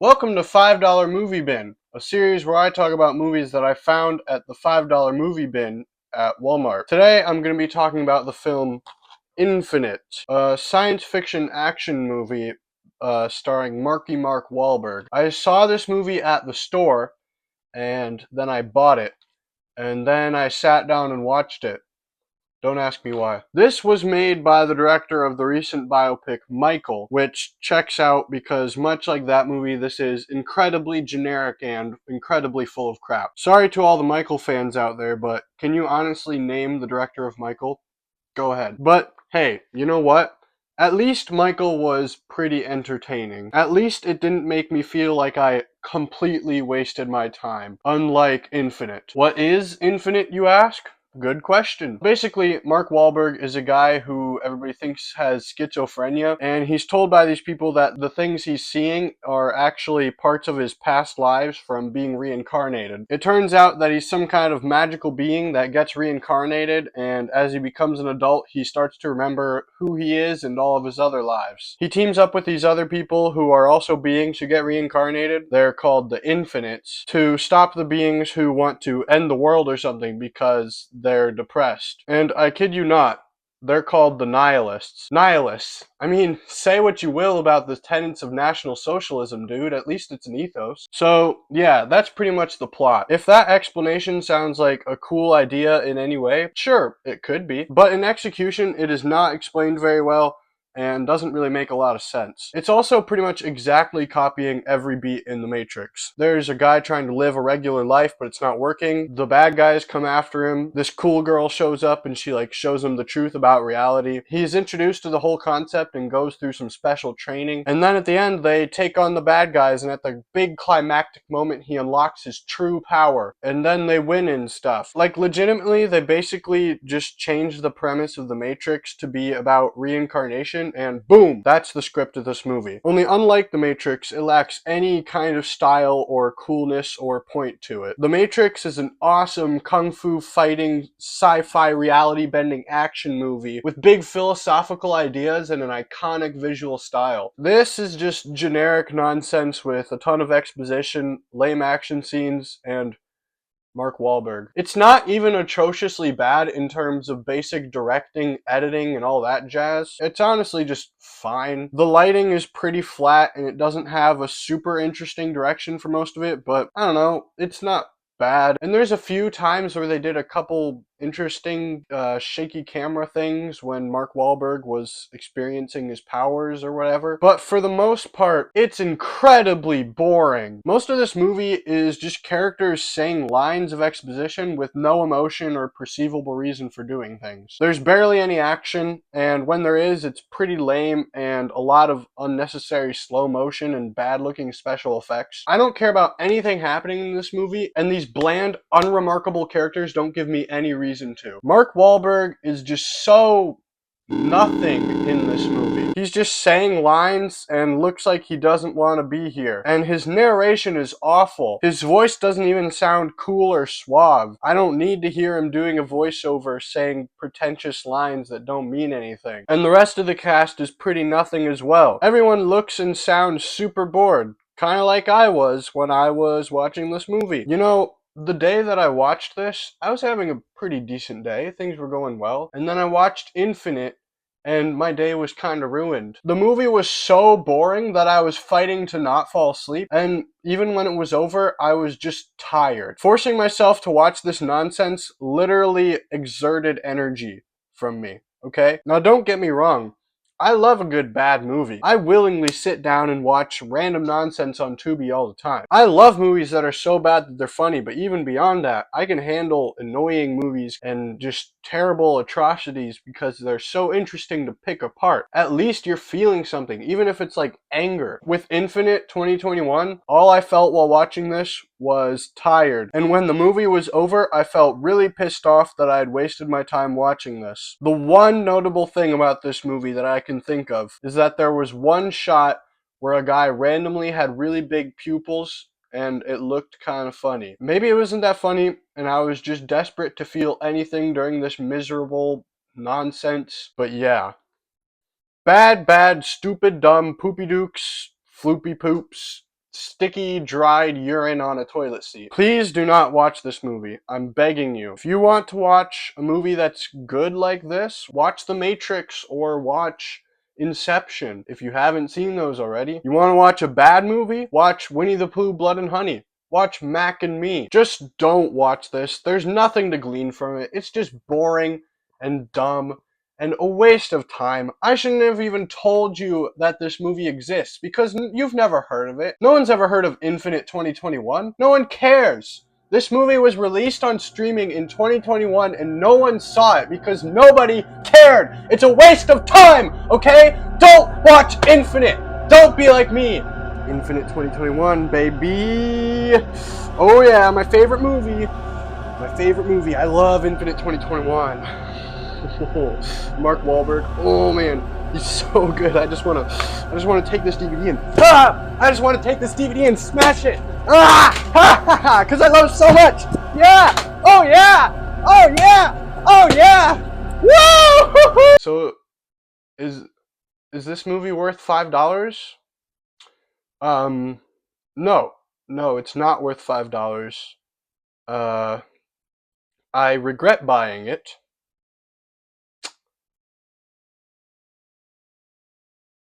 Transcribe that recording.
Welcome to $5 Movie Bin, a series where I talk about movies that I found at the $5 movie bin at Walmart. Today I'm going to be talking about the film Infinite, a science fiction action movie starring Mark Wahlberg. I saw this movie at the store and then I bought it and then I sat down and watched it. Don't ask me why. This was made by the director of the recent biopic Michael, which checks out because much like that movie, this is incredibly generic and incredibly full of crap. Sorry to all the Michael fans out there, but can you honestly name the director of Michael? Go ahead. But hey, you know what? At least Michael was pretty entertaining. At least it didn't make me feel like I completely wasted my time, unlike Infinite. What is Infinite, you ask? Good question. Basically, Mark Wahlberg is a guy who everybody thinks has schizophrenia, and he's told by these people that the things he's seeing are actually parts of his past lives from being reincarnated. It turns out that he's some kind of magical being that gets reincarnated, and as he becomes an adult, he starts to remember who he is and all of his other lives. He teams up with these other people who are also beings who get reincarnated. They're called the infinites, to stop the beings who want to end the world or something because they're depressed. And I kid you not, they're called the nihilists. Nihilists. I mean, say what you will about the tenets of National Socialism, dude. At least it's an ethos. So, yeah, that's pretty much the plot. If that explanation sounds like a cool idea in any way, sure, it could be. But in execution, it is not explained very well and doesn't really make a lot of sense. It's also pretty much exactly copying every beat in The Matrix. There's a guy trying to live a regular life, but it's not working. The bad guys come after him. This cool girl shows up and she shows him the truth about reality. He's introduced to the whole concept and goes through some special training. And then at the end, they take on the bad guys, and at the big climactic moment, he unlocks his true power. And then they win and stuff. Legitimately, they basically just changed the premise of The Matrix to be about reincarnation, and boom, that's the script of this movie. Only unlike The Matrix, it lacks any kind of style or coolness or point to it. The Matrix is an awesome kung fu fighting, sci-fi reality bending action movie with big philosophical ideas and an iconic visual style. This is just generic nonsense with a ton of exposition, lame action scenes, and Mark Wahlberg. It's not even atrociously bad in terms of basic directing, editing, and all that jazz. It's honestly just fine. The lighting is pretty flat and it doesn't have a super interesting direction for most of it, but I don't know, it's not bad. And there's a few times where they did a couple interesting shaky camera things when Mark Wahlberg was experiencing his powers or whatever. But for the most part, it's incredibly boring. Most of this movie is just characters saying lines of exposition with no emotion or perceivable reason for doing things. There's barely any action, and when there is, it's pretty lame and a lot of unnecessary slow motion and bad looking special effects. I don't care about anything happening in this movie, and these bland, unremarkable characters don't give me any reason to. Mark Wahlberg is just so nothing in this movie. He's just saying lines and looks like he doesn't want to be here. And his narration is awful. His voice doesn't even sound cool or suave. I don't need to hear him doing a voiceover saying pretentious lines that don't mean anything. And the rest of the cast is pretty nothing as well. Everyone looks and sounds super bored. Kind of like I was when I was watching this movie. You know, the day that I watched this, I was having a pretty decent day. Things were going well. And then I watched Infinite, and my day was kind of ruined. The movie was so boring that I was fighting to not fall asleep, and even when it was over, I was just tired. Forcing myself to watch this nonsense literally exerted energy from me, okay? Now don't get me wrong, I love a good bad movie. I willingly sit down and watch random nonsense on Tubi all the time. I love movies that are so bad that they're funny, but even beyond that, I can handle annoying movies and just terrible atrocities because they're so interesting to pick apart. At least you're feeling something, even if it's like anger. With Infinite 2021, all I felt while watching this was tired. And when the movie was over, I felt really pissed off that I had wasted my time watching this. The one notable thing about this movie that I can think of is that there was one shot where a guy randomly had really big pupils and it looked kind of funny. Maybe it wasn't that funny and I was just desperate to feel anything during this miserable nonsense, but yeah. Bad, stupid, dumb, poopy dukes, floopy poops. sticky, dried urine on a toilet seat. Please do not watch this movie. I'm begging you. If you want to watch a movie that's good like this, watch The Matrix or watch Inception if you haven't seen those already. You want to watch a bad movie? Watch Winnie the Pooh, Blood and Honey. Watch Mac and Me. Just don't watch this. There's nothing to glean from it. It's just boring and dumb and a waste of time. I shouldn't have even told you that this movie exists because you've never heard of it. No one's ever heard of Infinite 2021. No one cares. This movie was released on streaming in 2021 and no one saw it because nobody cared. It's a waste of time, okay? Don't watch Infinite. Don't be like me. Infinite 2021, baby. Oh yeah, my favorite movie. My favorite movie. I love Infinite 2021. Mark Wahlberg. Oh man, he's so good. I just wanna take this DVD and I just wanna take this DVD and smash it. Because I love it so much. Yeah. Oh yeah. Oh yeah. Oh yeah. Woo! So, is this movie worth $5? No, it's not worth $5. I regret buying it.